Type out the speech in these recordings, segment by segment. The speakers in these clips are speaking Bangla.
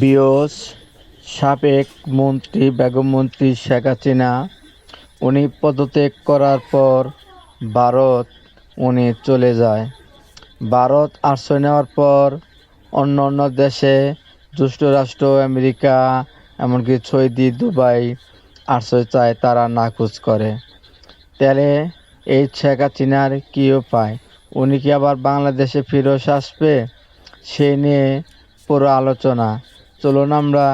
বিওস সাবেক মন্ত্রী বেগম মন্ত্রী শেখ হাসিনা উনি পদত্যাগ করার পর ভারত উনি চলে যায়। ভারত আশ্রয় নেওয়ার পর অন্য দেশে যুক্তরাষ্ট্র, আমেরিকা, এমনকি সৌদি, দুবাই আশ্রয় চায়, তারা নাকচ করে। তাহলে এই শেখ হাসিনার কী উপায়? উনি কি আবার বাংলাদেশে ফিরে আসবে? সেই নিয়ে পুরো আলোচনা। চলুন আমরা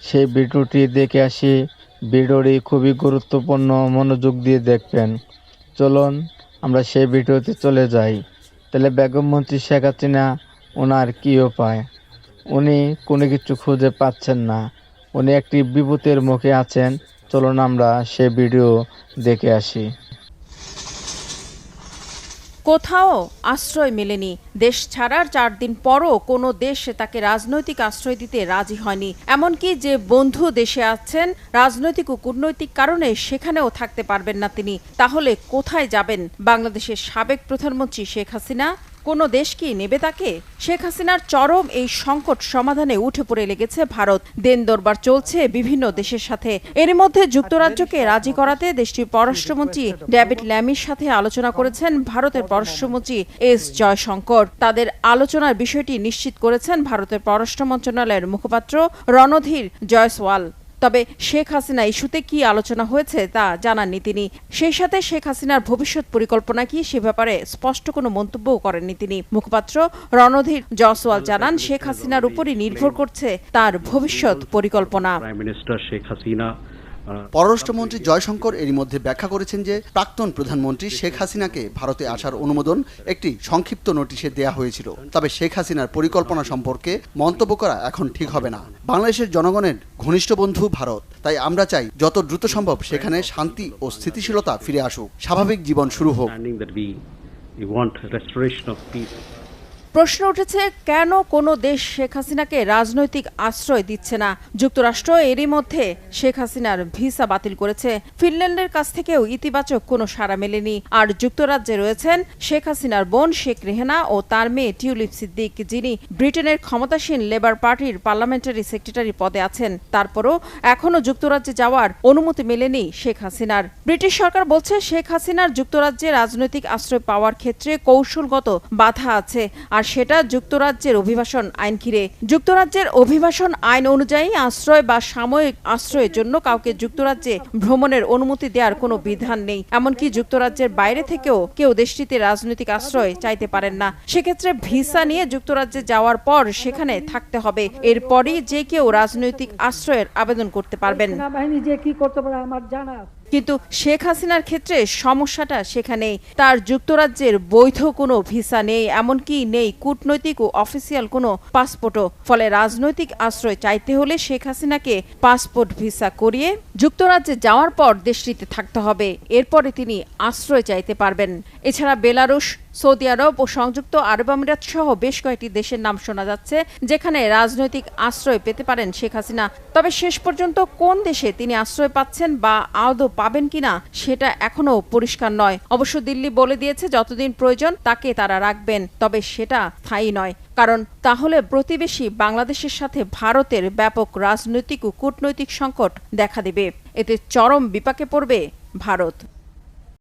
সেই ভিডিওটি দেখে আসি। ভিডিওটি খুবই গুরুত্বপূর্ণ, মনোযোগ দিয়ে দেখবেন। চলুন আমরা সেই ভিডিওতে চলে যাই। তাহলে বেগম মন্ত্রী শেখ হাসিনা ওনার কী উপায়? উনি কোনো কিছু খুঁজে পাচ্ছেন না, উনি একটি বিপদের মুখে আছেন। চলুন আমরা সেই ভিডিও দেখে আসি। কোথাও আশ্রয় মেলেনি। দেশ ছাড়ার 4 দিন পরও কোনো দেশ তাকে রাজনৈতিক আশ্রয় দিতে রাজি হয়নি। এমনকি যে বন্ধু দেশে আছেন, রাজনৈতিক ও কূটনৈতিক কারণে সেখানেও থাকতে পারবেন না তিনি। তাহলে কোথায় যাবেন বাংলাদেশের সাবেক প্রধানমন্ত্রী শেখ হাসিনা? কোনো দেশ কি নেবে তাকে? শেখ হাসিনার চরম এই সংকট সমাধানে উঠে পড়ে লেগেছে ভারত। দেন দরবার চলছে বিভিন্ন দেশের সাথে। এর মধ্যে যুক্তরাজ্যকে রাজি করাতে দেশটির পররাষ্ট্রমন্ত্রী ডেভিড ল্যামির সাথে আলোচনা করেছেন ভারতের পররাষ্ট্রমন্ত্রী এস জয়শঙ্কর। তাদের আলোচনার বিষয়টি নিশ্চিত করেছেন ভারতের পররাষ্ট্র মন্ত্রণালয়ের মুখপাত্র রণধীর জয়সওয়াল। তবে শেখ হাসিনা ইস্যুতে কি আলোচনা হয়েছে তা জানাননি তিনি। সেই সাথে শেখ হাসিনার ভবিষ্যৎ পরিকল্পনা কি সে ব্যাপারে স্পষ্ট কোনো মন্তব্যও করেননি তিনি। মুখপাত্র রণধীর জয়সওয়াল জানান, শেখ হাসিনার উপরই নির্ভর করছে তার ভবিষ্যৎ পরিকল্পনা। পররাষ্ট্রমন্ত্রী জয়শঙ্কর এরই মধ্যে ব্যাখ্যা করেছেন যে প্রাক্তন প্রধানমন্ত্রী শেখ হাসিনাকে ভারতে আসার অনুমোদন একটি সংক্ষিপ্ত নোটিশে দেয়া হয়েছিল। তবে শেখ হাসিনার পরিকল্পনা সম্পর্কে মন্তব্য করা এখন ঠিক হবে না। বাংলাদেশের জনগণের ঘনিষ্ঠ বন্ধু ভারত, তাই আমরা চাই যত দ্রুত সম্ভব সেখানে শান্তি ও স্থিতিশীলতা ফিরে আসুক, স্বাভাবিক জীবন শুরু হোক। প্রশ্ন উঠেছে, কেন কোনো দেশ শেখ হাসিনাকে রাজনৈতিক আশ্রয় দিচ্ছে না? যুক্তরাষ্ট্র এরই মধ্যে শেখ হাসিনার ভিসা বাতিল করেছে। ফিনল্যান্ডের কাছ থেকেও ইতিবাচক কোনো সাড়া মেলেনি। আর যুক্তরাজ্যে রয়েছেন শেখ হাসিনার বোন শেখ রেহেনা ও তার মেয়ে টিউলিপ সিদ্দিক, যিনি ব্রিটেনের ক্ষমতাসীন লেবার পার্টির পার্লামেন্টারি সেক্রেটারি পদে আছেন। তারপরও এখনও যুক্তরাজ্যে যাওয়ার অনুমতি মেলেনি শেখ হাসিনার। ব্রিটিশ সরকার বলছে, শেখ হাসিনার যুক্তরাজ্যে রাজনৈতিক আশ্রয় পাওয়ার ক্ষেত্রে কৌশলগত বাধা আছে, আর সেটা যুক্তরাজ্যের অভিবাসন আইন ঘিরে। যুক্তরাজ্যের অভিবাসন আইন অনুযায়ী আশ্রয় বা সাময়িক আশ্রয়ের জন্য কাউকে যুক্তরাজ্যে ভ্রমণের অনুমতি দেওয়ার কোনো বিধান নেই। এমনকি যুক্তরাজ্যের বাইরে থেকেও কেউ দেশটিতে রাজনৈতিক আশ্রয় চাইতে পারেন না। সেক্ষেত্রে ভিসা নিয়ে যুক্তরাজ্যে যাওয়ার পর সেখানে থাকতে হবে। এরপরই যে কেউ রাজনৈতিক আশ্রয়ের আবেদন করতে পারবেন। কিন্তু শেখ হাসিনার ক্ষেত্রে সমস্যাটা সেখানেই। তার যুক্তরাজ্যের বৈধ কোনো ভিসা নেই, এমনকি নেই কূটনৈতিক ও অফিসিয়াল কোনো পাসপোর্টও। ফলে রাজনৈতিক আশ্রয় চাইতে হলে শেখ হাসিনাকে পাসপোর্ট ভিসা করিয়ে যুক্তরাজ্যে যাওয়ার পর দেশটিতে থাকতে হবে। এরপরে তিনি আশ্রয় চাইতে পারবেন। এছাড়া বেলারুশ, সৌদি আরব ও সংযুক্ত আরব আমিরাত সহ বেশ কয়েকটি দেশের নাম শোনা যাচ্ছে যেখানে রাজনৈতিক আশ্রয় পেতে পারেন শেখ হাসিনা। তবে শেষ পর্যন্ত কোন দেশে তিনি আশ্রয় পাচ্ছেন বা আদৌ পাবেন কিনা সেটা এখনো পরিষ্কার নয়। অবশ্য দিল্লি বলে দিয়েছে যতদিন প্রয়োজন তাকে তারা রাখবেন, তবে সেটা স্থায়ী নয়। কারণ তাহলে প্রতিবেশী বাংলাদেশের সাথে ভারতের ব্যাপক রাজনৈতিক ও কূটনৈতিক সংকট দেখা দেবে। এতে চরম বিপাকে পড়বে ভারত।